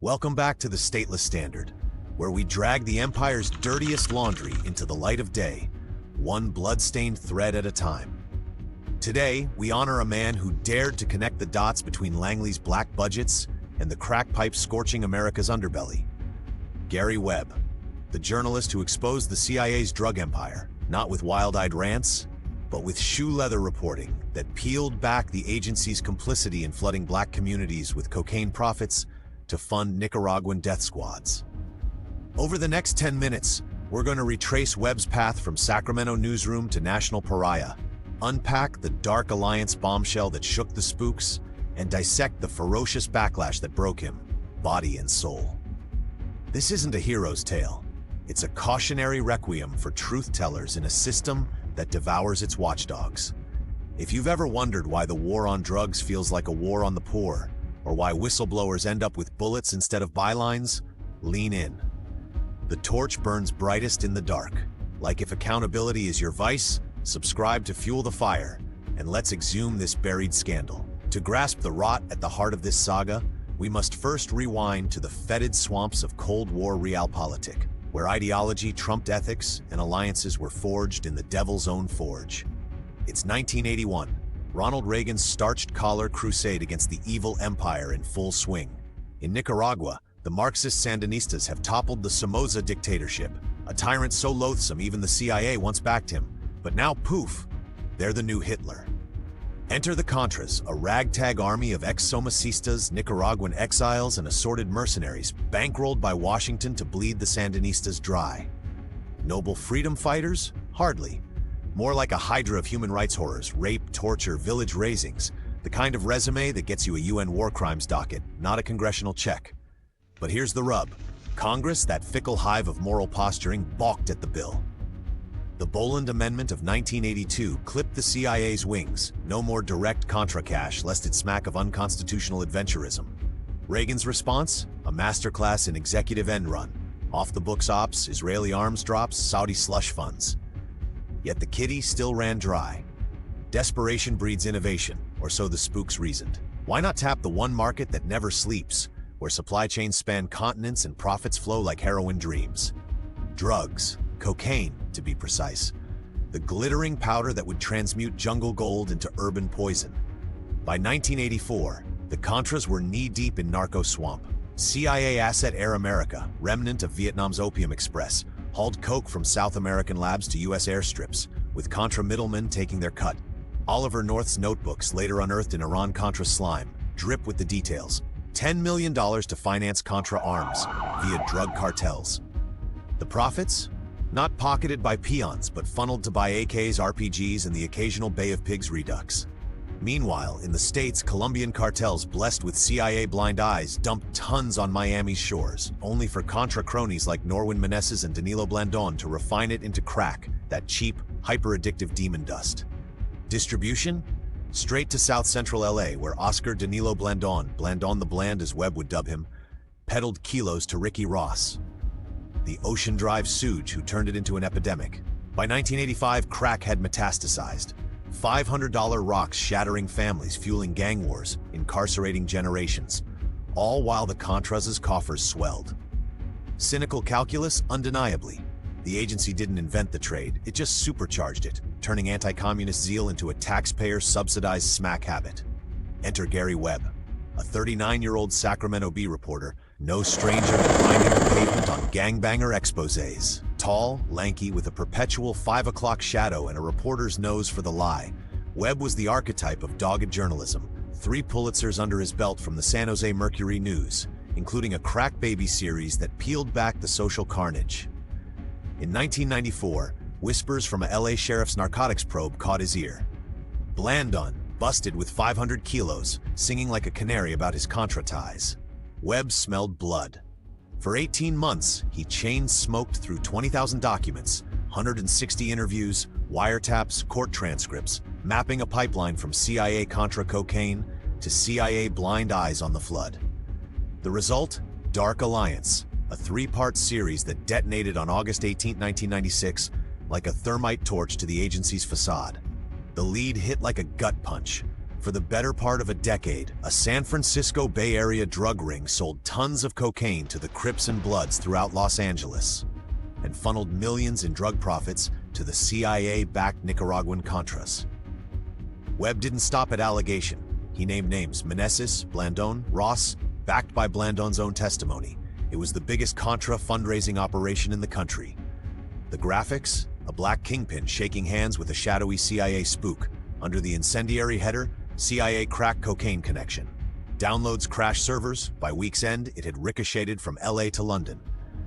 Welcome back to the Stateless Standard, where we drag the Empire's dirtiest laundry into the light of day, one blood-stained thread at a time. Today, we honor a man who dared to connect the dots between Langley's black budgets and the crack pipe scorching America's underbelly. Gary Webb, the journalist who exposed the CIA's drug empire, not with wild-eyed rants, but with shoe-leather reporting that peeled back the agency's complicity in flooding black communities with cocaine profits to fund Nicaraguan death squads. Over the next 10 minutes, we're going to retrace Webb's path from Sacramento newsroom to national pariah, unpack the dark alliance bombshell that shook the spooks, and dissect the ferocious backlash that broke him, body and soul. This isn't a hero's tale. It's a cautionary requiem for truth-tellers in a system that devours its watchdogs. If you've ever wondered why the war on drugs feels like a war on the poor, or why whistleblowers end up with bullets instead of bylines, lean in. The torch burns brightest in the dark. Like if accountability is your vice, subscribe to Fuel the Fire, and let's exhume this buried scandal. To grasp the rot at the heart of this saga, we must first rewind to the fetid swamps of Cold War realpolitik, where ideology trumped ethics and alliances were forged in the devil's own forge. It's 1981. Ronald Reagan's starched collar crusade against the evil empire in full swing. In Nicaragua, the Marxist Sandinistas have toppled the Somoza dictatorship, a tyrant so loathsome even the CIA once backed him. But now, poof, they're the new Hitler. Enter the Contras, a ragtag army of ex-Somocistas, Nicaraguan exiles, and assorted mercenaries, bankrolled by Washington to bleed the Sandinistas dry. Noble freedom fighters? Hardly. More like a hydra of human rights horrors, rape, torture, village razings, the kind of resume that gets you a UN war crimes docket, not a congressional check. But here's the rub. Congress, that fickle hive of moral posturing, balked at the bill. The Boland Amendment of 1982 clipped the CIA's wings. No more direct Contra cash, lest it smack of unconstitutional adventurism. Reagan's response? A masterclass in executive end run. Off-the-books ops, Israeli arms drops, Saudi slush funds. Yet the kitty still ran dry. Desperation breeds innovation, or so the spooks reasoned. Why not tap the one market that never sleeps, where supply chains span continents and profits flow like heroin dreams? Drugs, cocaine to be precise. The glittering powder that would transmute jungle gold into urban poison. By 1984, the Contras were knee-deep in narco swamp. CIA asset Air America, remnant of Vietnam's Opium Express, hauled coke from South American labs to U.S. airstrips, with Contra middlemen taking their cut. Oliver North's notebooks, later unearthed in Iran-Contra slime, drip with the details. $10 million to finance Contra arms via drug cartels. The profits? Not pocketed by peons, but funneled to buy AKs, RPGs, and the occasional Bay of Pigs redux. Meanwhile, in the States, Colombian cartels blessed with CIA blind eyes dumped tons on Miami's shores, only for Contra cronies like Norwin Meneses and Danilo Blandón to refine it into crack, that cheap, hyper-addictive demon dust. Distribution? Straight to South Central LA, where Oscar Danilo Blandón, Blandón the Bland as Webb would dub him, peddled kilos to Ricky Ross, the Ocean Drive Suge who turned it into an epidemic. By 1985, crack had metastasized. $500 rocks shattering families, fueling gang wars, incarcerating generations, all while the Contras' coffers swelled. Cynical calculus? Undeniably. The agency didn't invent the trade, it just supercharged it, turning anti-communist zeal into a taxpayer-subsidized smack habit. Enter Gary Webb, a 39-year-old Sacramento Bee reporter, no stranger to grinding the pavement on gangbanger exposés. Tall, lanky, with a perpetual 5 o'clock shadow and a reporter's nose for the lie, Webb was the archetype of dogged journalism. 3 Pulitzers under his belt from the San Jose Mercury News, including a crack baby series that peeled back the social carnage. In 1994, whispers from a LA sheriff's narcotics probe caught his ear. Blandón, busted with 500 kilos, singing like a canary about his Contra ties. Webb smelled blood. For 18 months, he chain-smoked through 20,000 documents, 160 interviews, wiretaps, court transcripts, mapping a pipeline from CIA Contra cocaine to CIA blind eyes on the flood. The result? Dark Alliance, a 3-part series that detonated on August 18, 1996, like a thermite torch to the agency's facade. The lead hit like a gut punch. For the better part of a decade, a San Francisco Bay Area drug ring sold tons of cocaine to the Crips and Bloods throughout Los Angeles and funneled millions in drug profits to the CIA-backed Nicaraguan Contras. Webb didn't stop at allegation. He named names: Meneses, Blandón, Ross, backed by Blandón's own testimony. It was the biggest Contra fundraising operation in the country. The graphics? A black kingpin shaking hands with a shadowy CIA spook. Under the incendiary header, CIA crack cocaine connection. Downloads crash servers. By week's end, it had ricocheted from LA to London,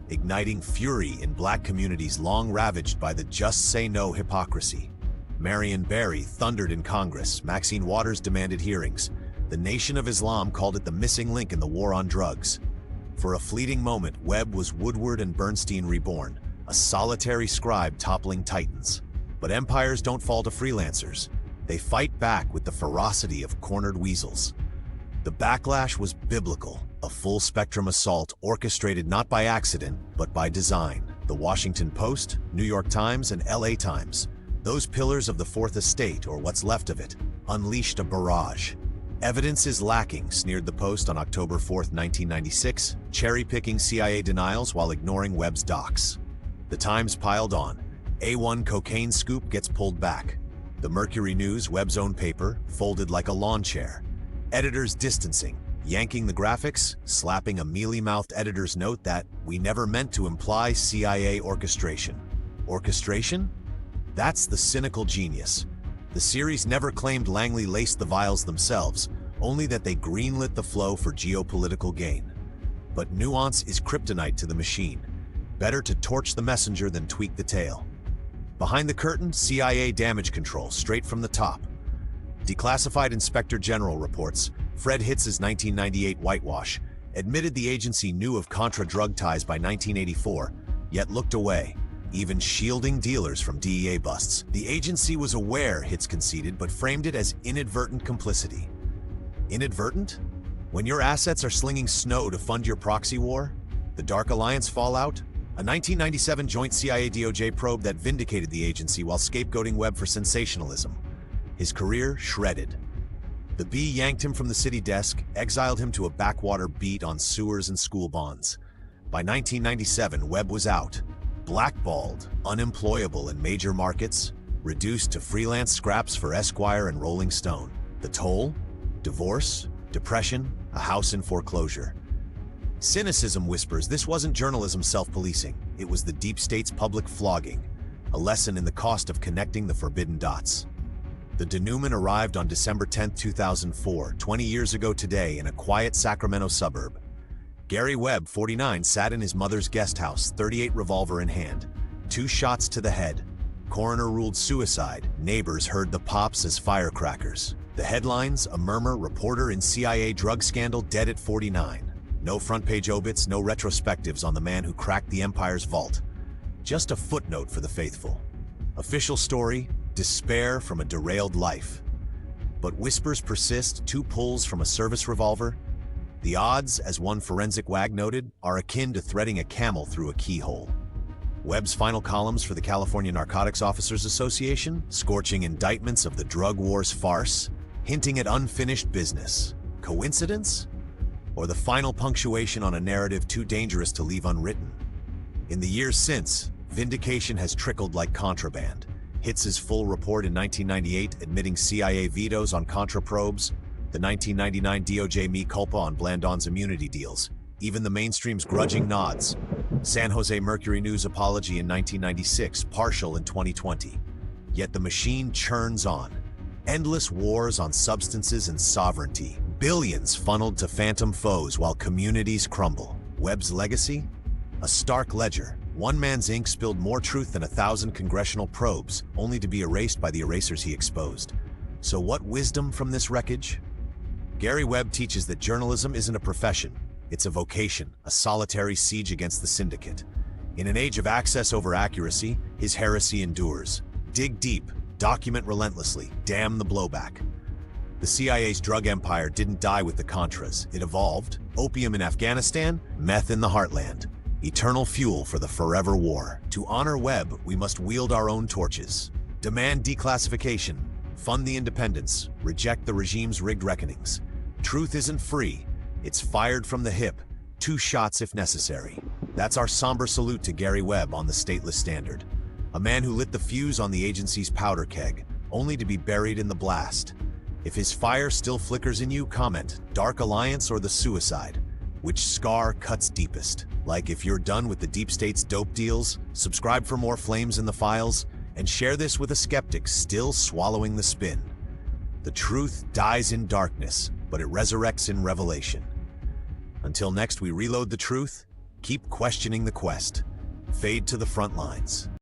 igniting fury in black communities long ravaged by the just say no hypocrisy. Marion Barry thundered in Congress. Maxine Waters demanded hearings. The Nation of Islam called it the missing link in the war on drugs. For a fleeting moment, Webb was Woodward and Bernstein reborn, a solitary scribe toppling titans. But empires don't fall to freelancers. They fight back with the ferocity of cornered weasels. The backlash was biblical, a full-spectrum assault orchestrated not by accident, but by design. The Washington Post, New York Times, and LA Times, those pillars of the Fourth Estate, or what's left of it, unleashed a barrage. Evidence is lacking, sneered the Post on October 4, 1996, cherry-picking CIA denials while ignoring Webb's docs. The Times piled on. A1 cocaine scoop gets pulled back. The Mercury News, Webb's own paper, folded like a lawn chair. Editors distancing, yanking the graphics, slapping a mealy-mouthed editor's note that we never meant to imply CIA orchestration. Orchestration? That's the cynical genius. The series never claimed Langley laced the vials themselves, only that they greenlit the flow for geopolitical gain. But nuance is kryptonite to the machine. Better to torch the messenger than tweak the tail. Behind the curtain, CIA damage control, straight from the top. Declassified Inspector General reports, Fred Hitz's 1998 whitewash, admitted the agency knew of Contra drug ties by 1984, yet looked away, even shielding dealers from DEA busts. The agency was aware, Hitz conceded, but framed it as inadvertent complicity. Inadvertent? When your assets are slinging snow to fund your proxy war? The Dark Alliance fallout? A 1997 joint CIA-DOJ probe that vindicated the agency while scapegoating Webb for sensationalism. His career shredded. The B yanked him from the city desk, exiled him to a backwater beat on sewers and school bonds. By 1997, Webb was out. Blackballed, unemployable in major markets, reduced to freelance scraps for Esquire and Rolling Stone. The toll? Divorce, depression, a house in foreclosure. Cynicism whispers this wasn't journalism self-policing, it was the deep state's public flogging, a lesson in the cost of connecting the forbidden dots. The denouement arrived on December 10, 2004, 20 years ago today, in a quiet Sacramento suburb. Gary Webb, 49, sat in his mother's guest house, .38 revolver in hand. 2 shots to the head. Coroner ruled suicide. Neighbors heard the pops as firecrackers. The headlines: a murmur, reporter in CIA drug scandal dead at 49. No front-page obits, no retrospectives on the man who cracked the empire's vault. Just a footnote for the faithful. Official story: despair from a derailed life. But whispers persist, 2 pulls from a service revolver. The odds, as one forensic wag noted, are akin to threading a camel through a keyhole. Webb's final columns for the California Narcotics Officers Association, scorching indictments of the drug war's farce, hinting at unfinished business. Coincidence? Or the final punctuation on a narrative too dangerous to leave unwritten? In the years since, vindication has trickled like contraband. Hitz's full report in 1998 admitting CIA vetoes on Contra probes, the 1999 DOJ mea culpa on Blandón's immunity deals, even the mainstream's grudging nods. San Jose Mercury News apology in 1996, partial in 2020. Yet the machine churns on. Endless wars on substances and sovereignty. Billions funneled to phantom foes while communities crumble. Webb's legacy? A stark ledger. One man's ink spilled more truth than 1,000 congressional probes, only to be erased by the erasers he exposed. So what wisdom from this wreckage? Gary Webb teaches that journalism isn't a profession. It's a vocation, a solitary siege against the syndicate. In an age of access over accuracy, his heresy endures. Dig deep, document relentlessly, damn the blowback. The CIA's drug empire didn't die with the Contras. It evolved. Opium in Afghanistan, meth in the heartland. Eternal fuel for the forever war. To honor Webb, we must wield our own torches. Demand declassification. Fund the independence, reject the regime's rigged reckonings. Truth isn't free, it's fired from the hip, 2 shots if necessary. That's our somber salute to Gary Webb on the stateless standard. A man who lit the fuse on the agency's powder keg, only to be buried in the blast. If his fire still flickers in you, comment, Dark Alliance or the suicide? Which scar cuts deepest? Like, if you're done with the deep state's dope deals, subscribe for more flames in the files, and share this with a skeptic still swallowing the spin. The truth dies in darkness, but it resurrects in revelation. Until next we reload the truth, keep questioning the quest. Fade to the front lines.